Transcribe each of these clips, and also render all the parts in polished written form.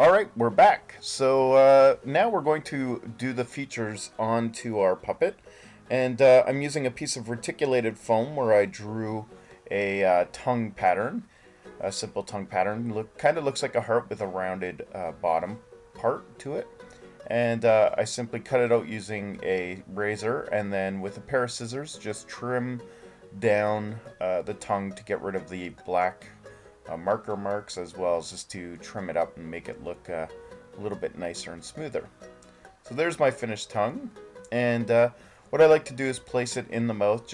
Alright, we're back. So now we're going to do the features onto our puppet. And I'm using a piece of reticulated foam where I drew a tongue pattern, a simple tongue pattern. Kind of looks like a heart with a rounded bottom part to it. And I simply cut it out using a razor, and then with a pair of scissors just trim down the tongue to get rid of the black marker marks, as well as just to trim it up and make it look a little bit nicer and smoother. So there's my finished tongue, and what I like to do is place it in the mouth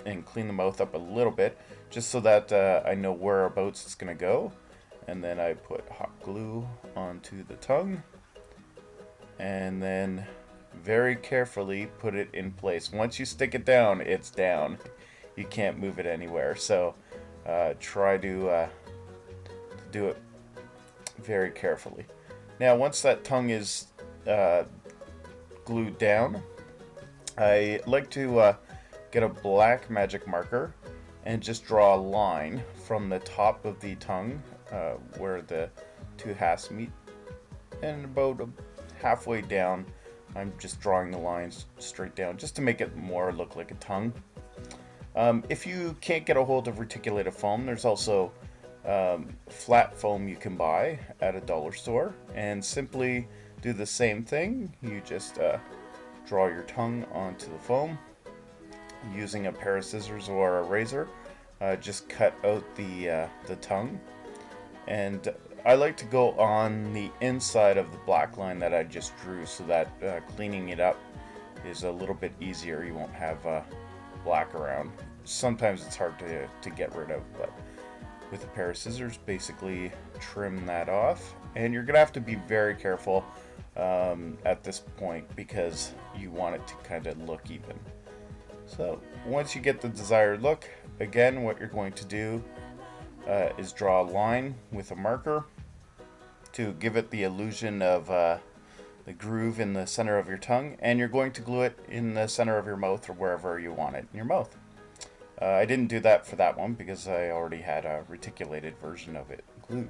and clean the mouth up a little bit, just so that I know whereabouts it's going to go. And then I put hot glue onto the tongue, and then very carefully put it in place. Once you stick it down, it's down. You can't move it anywhere. So try to do it very carefully. Now, once that tongue is glued down, I like to get a black magic marker and just draw a line from the top of the tongue where the two halves meet, and about halfway down I'm just drawing the lines straight down just to make it more look like a tongue. If you can't get a hold of reticulated foam, there's also flat foam you can buy at a dollar store, and simply do the same thing. You just draw your tongue onto the foam using a pair of scissors or a razor. Just cut out the tongue, and I like to go on the inside of the black line that I just drew, so that cleaning it up is a little bit easier. You won't have black around. Sometimes it's hard to get rid of, but with a pair of scissors, basically trim that off. And you're gonna have to be very careful at this point, because you want it to kind of look even. So once you get the desired look, again, what you're going to do is draw a line with a marker to give it the illusion of the groove in the center of your tongue, and you're going to glue it in the center of your mouth or wherever you want it in your mouth. I didn't do that for that one because I already had a reticulated version of it glued.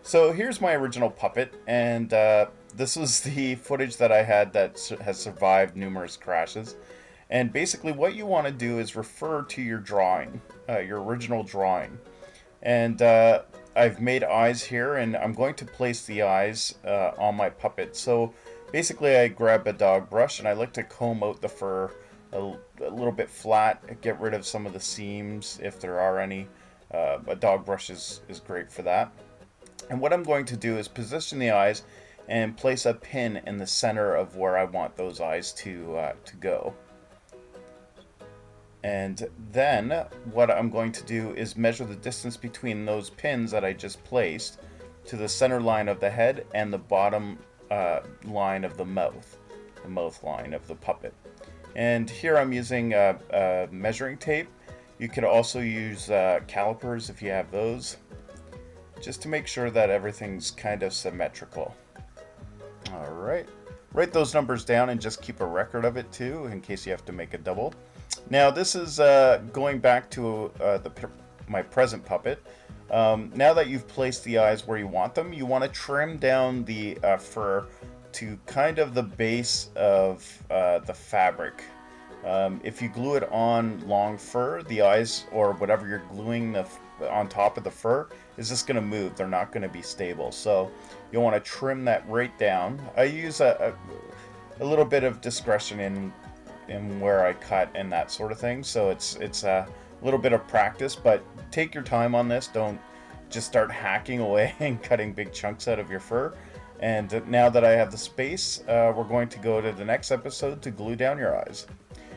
So here's my original puppet, and this was the footage that I had that has survived numerous crashes. And basically what you want to do is refer to your drawing, your original drawing. And I've made eyes here, and I'm going to place the eyes on my puppet. So basically I grab a dog brush, and I like to comb out the fur a little bit flat, get rid of some of the seams if there are any. A dog brush is great for that. And what I'm going to do is position the eyes and place a pin in the center of where I want those eyes to go. And then what I'm going to do is measure the distance between those pins that I just placed to the center line of the head and the bottom line of the mouth line of the puppet. And here I'm using measuring tape. You could also use calipers if you have those, just to make sure that everything's kind of symmetrical. Alright, write those numbers down and just keep a record of it too, in case you have to make a double. Now this is going back to my present puppet. Now that you've placed the eyes where you want them, you want to trim down the fur to kind of the base of the fabric. If you glue it on long fur, the eyes or whatever you're gluing on top of the fur is just going to move. They're not going to be stable. So you'll want to trim that right down. I use a little bit of discretion in where I cut and that sort of thing. So it's a little bit of practice, but take your time on this. Don't just start hacking away and cutting big chunks out of your fur. And now that I have the space, we're going to go to the next episode to glue down your eyes.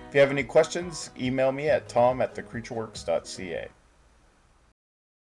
If you have any questions, email me at tom@thecreatureworks.ca.